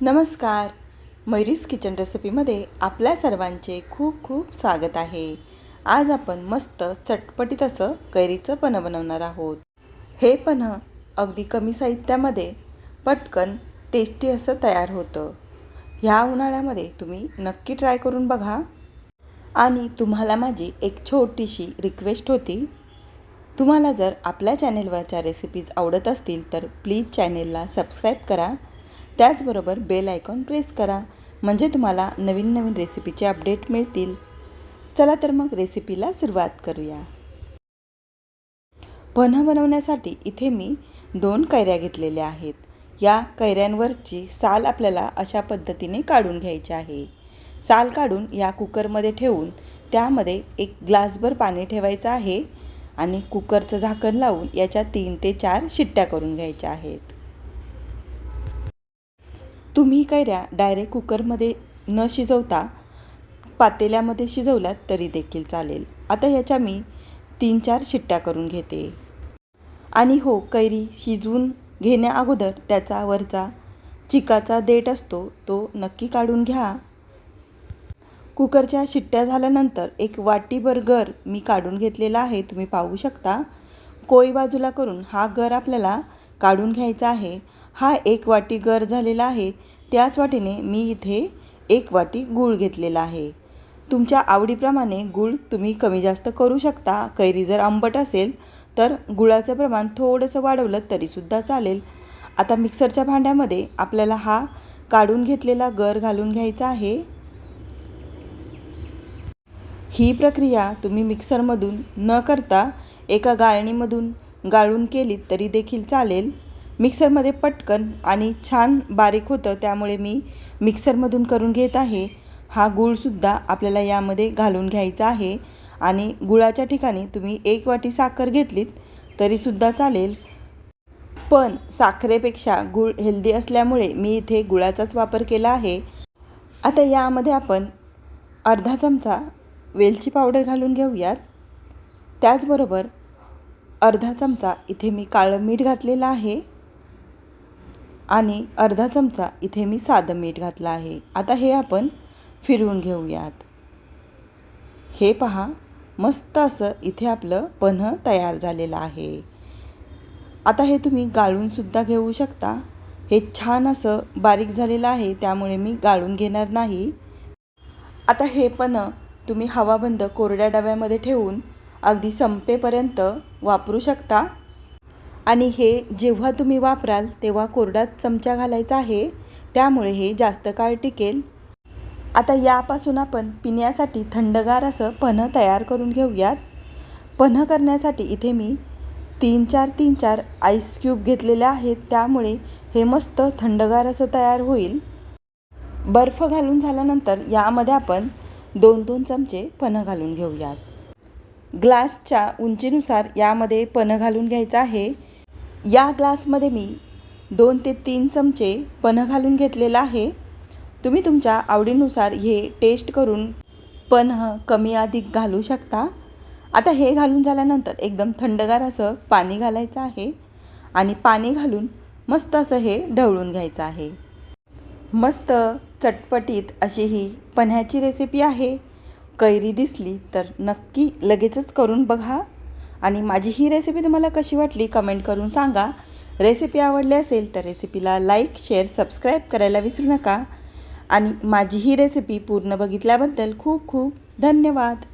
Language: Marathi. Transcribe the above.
नमस्कार. मयुरीज किचन रेसिपीमध्ये आपल्या सर्वांचे खूप खूप स्वागत आहे. आज आपण मस्त चटपटीत असं कैरीचं पन्हं बनवणार आहोत. हे पन्हं अगदी कमी साहित्यामध्ये पटकन टेस्टी असं तयार होतं. ह्या उन्हाळ्यामध्ये तुम्ही नक्की ट्राय करून बघा. आणि तुम्हाला माझी एक छोटीशी रिक्वेस्ट होती. तुम्हाला जर आपल्या चॅनेलवरच्या रेसिपीज आवडत असतील तर प्लीज चॅनेलला सबस्क्राईब करा. त्याचबरोबर बेल आयकॉन प्रेस करा, म्हणजे तुम्हाला नवीन नवीन रेसिपीचे अपडेट मिळतील. चला तर मग रेसिपीला सुरुवात करूया. पन्हं बनवण्यासाठी इथे मी 2 कैऱ्या घेतलेल्या आहेत. या कैऱ्यांवरची साल आपल्याला अशा पद्धतीने काढून घ्यायची आहे. साल काढून या कुकरमध्ये ठेवून त्यामध्ये 1 ग्लासभर पाणी ठेवायचं आहे आणि कुकरचं झाकण लावून याच्या 3 ते 4 शिट्ट्या करून घ्यायच्या आहेत. तुम्ही कैऱ्या डायरेक्ट कुकरमध्ये न शिजवता पातेल्यामध्ये शिजवलात तरी देखील चालेल. आता याच्या मी 3-4 शिट्ट्या करून घेते. आणि हो, कैरी शिजवून घेण्या अगोदर त्याचा वरचा चिकाचा देठ असतो तो नक्की काढून घ्या. कुकरच्या शिट्ट्या झाल्यानंतर 1 वाटीभर गर मी काढून घेतलेला आहे. तुम्ही पाहू शकता. कोय बाजूला करून हा गर आपल्याला काढून घ्यायचा आहे. हा 1 वाटी गर झालेला आहे. त्याच वाटीने मी इथे 1 वाटी गूळ घेतलेला आहे. तुमच्या आवडीप्रमाणे गूळ तुम्ही कमी जास्त करू शकता. कैरी जर आंबट असेल तर गुळाचं प्रमाण थोडंसं वाढवलं तरीसुद्धा चालेल. आता मिक्सरच्या भांड्यामध्ये आपल्याला हा काढून घेतलेला गर घालून घ्यायचा आहे. ही प्रक्रिया तुम्ही मिक्सरमधून न करता एका गाळणीमधून गाळून केलीत तरी देखील चालेल. मिक्सरमध्ये पटकन आणि छान बारीक होतं, त्यामुळे मी मिक्सरमधून करून घेत आहे. हा गूळसुद्धा आपल्याला यामध्ये घालून घ्यायचा आहे आणि गुळाच्या ठिकाणी तुम्ही 1 वाटी साखर घेतलीत तरीसुद्धा चालेल. पण साखरेपेक्षा गूळ हेल्दी असल्यामुळे मी इथे गुळाचाच वापर केला आहे. आता यामध्ये आपण अर्धा चमचा वेलची पावडर घालून घेऊयात. त्याचबरोबर अर्धा चमचा इथे मी काळं मीठ घातलेलं आहे आणि अर्धा चमचा इथे मी साधं मीठ घातलं आहे. आता हे आपण फिरवून घेऊयात. हे पहा, मस्त असं इथे आपलं पन्हं तयार झालेलं आहे. आता हे तुम्ही गाळूनसुद्धा घेऊ शकता. हे छान असं बारीक झालेलं आहे, त्यामुळे मी गाळून घेणार नाही. आता हे पन्हं तुम्ही हवाबंद कोरड्या डब्यामध्ये ठेवून अगदी संपेपर्यंत वापरू शकता. आणि हे जेव्हा तुम्ही वापराल तेव्हा कोरडाच चमचा घालायचा आहे, त्यामुळे हे जास्त काळ टिकेल. आता यापासून आपण पिण्यासाठी थंडगार असं पन्हं तयार करून घेऊयात. पन्हं करण्यासाठी इथे मी 3-4 आईस क्यूब घेतलेले आहेत, त्यामुळे हे मस्त थंडगार असं तयार होईल. बर्फ घालून झाल्यानंतर यामध्ये आपण 2-2 चमचे पन्हं घालून घेऊयात. ग्लासच्या उंचीनुसार यामध्ये पन्हं घालून घ्यायचं आहे. या ग्लासमध्ये मी 2 ते 3 चमचे पन्हं घालून घेतलेलं आहे. तुम्ही तुमच्या आवडीनुसार हे टेस्ट करून पन्हं कमी अधिक घालू शकता. आता हे घालून झाल्यानंतर एकदम थंडगार असं पाणी घालायचं आहे आणि पाणी घालून मस्त असं हे ढवळून घ्यायचं आहे. मस्त चटपटीत अशी ही पन्ह्याची रेसिपी आहे. कैरी दिसली तर नक्की लगेचच करून बघा. आणि माझी ही रेसिपी तुम्हाला कशी वाटली कमेंट करून सांगा. रेसिपी आवडली असेल तर रेसिपीला लाईक, शेअर, सबस्क्राईब करायला विसरू नका. आणि माझी ही रेसिपी पूर्ण बघितल्याबद्दल खूप खूप धन्यवाद.